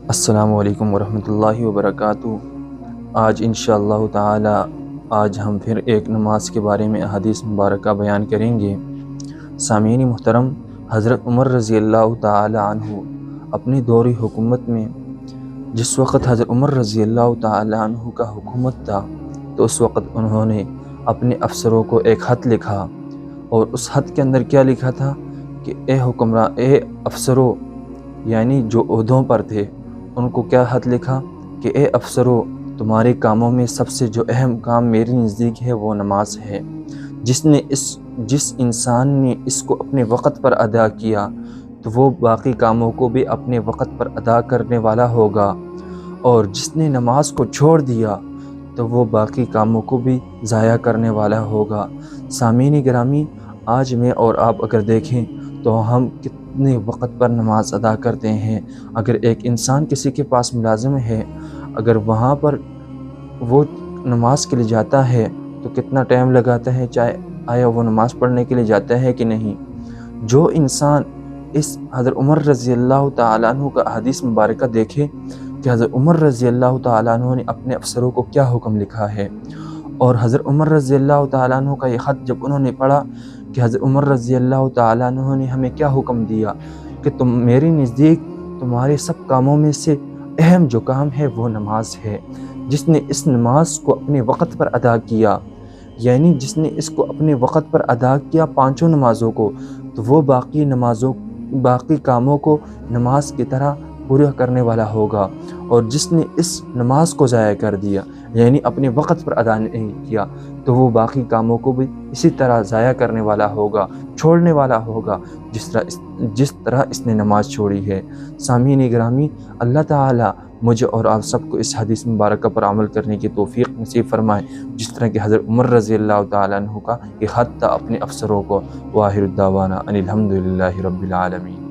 السلام علیکم ورحمۃ اللہ وبرکاتہ۔ آج انشاءاللہ تعالی ہم پھر ایک نماز کے بارے میں احادیث مبارکہ بیان کریں گے۔ سامعین محترم، حضرت عمر رضی اللہ تعالی عنہ اپنی دور حکومت میں جس وقت حضرت عمر رضی اللہ تعالی عنہ کا حکومت تھا تو اس وقت انہوں نے اپنے افسروں کو ایک خط لکھا، اور اس خط کے اندر کیا لکھا تھا کہ اے حکمراں، اے افسروں، یعنی جو عہدوں پر تھے، ان کو کیا خط لکھا کہ اے افسروں، تمہارے کاموں میں سب سے جو اہم کام میرے نزدیک ہے وہ نماز ہے۔ جس انسان نے اس کو اپنے وقت پر ادا کیا تو وہ باقی کاموں کو بھی اپنے وقت پر ادا کرنے والا ہوگا، اور جس نے نماز کو چھوڑ دیا تو وہ باقی کاموں کو بھی ضائع کرنے والا ہوگا۔ سامعین گرامی، آج میں اور آپ اگر دیکھیں تو ہم کتنے وقت پر نماز ادا کرتے ہیں۔ اگر ایک انسان کسی کے پاس ملازم ہے، اگر وہاں پر وہ نماز کے لیے جاتا ہے تو کتنا ٹائم لگاتا ہے، آیا وہ نماز پڑھنے کے لیے جاتا ہے کہ نہیں؟ جو انسان اس حضرت عمر رضی اللہ تعالیٰ عنہ کا حدیث مبارکہ دیکھے کہ حضرت عمر رضی اللہ تعالیٰ عنہ نے اپنے افسروں کو کیا حکم لکھا ہے، اور حضرت عمر رضی اللہ تعالیٰ عنہ کا یہ خط جب انہوں نے پڑھا کہ حضرت عمر رضی اللہ تعالیٰ عنہ نے ہمیں کیا حکم دیا کہ تم میرے نزدیک تمہارے سب کاموں میں سے اہم جو کام ہے وہ نماز ہے۔ جس نے اس نماز کو اپنے وقت پر ادا کیا، یعنی جس نے اس کو اپنے وقت پر ادا کیا پانچوں نمازوں کو، تو وہ باقی کاموں کو نماز کی طرح پورا کرنے والا ہوگا، اور جس نے اس نماز کو ضائع کر دیا، یعنی اپنے وقت پر ادا نہیں کیا، تو وہ باقی کاموں کو بھی اسی طرح ضائع کرنے والا ہوگا، چھوڑنے والا ہوگا جس طرح اس نے نماز چھوڑی ہے۔ سامعین گرامی، اللہ تعالی مجھے اور آپ سب کو اس حدیث مبارکہ پر عمل کرنے کی توفیق نصیب فرمائے، جس طرح کہ حضرت عمر رضی اللہ تعالیٰ عنہ کا یہ خط تھا اپنے افسروں کو۔ وآخر الدعوانا ان الحمد للہ رب العالمین۔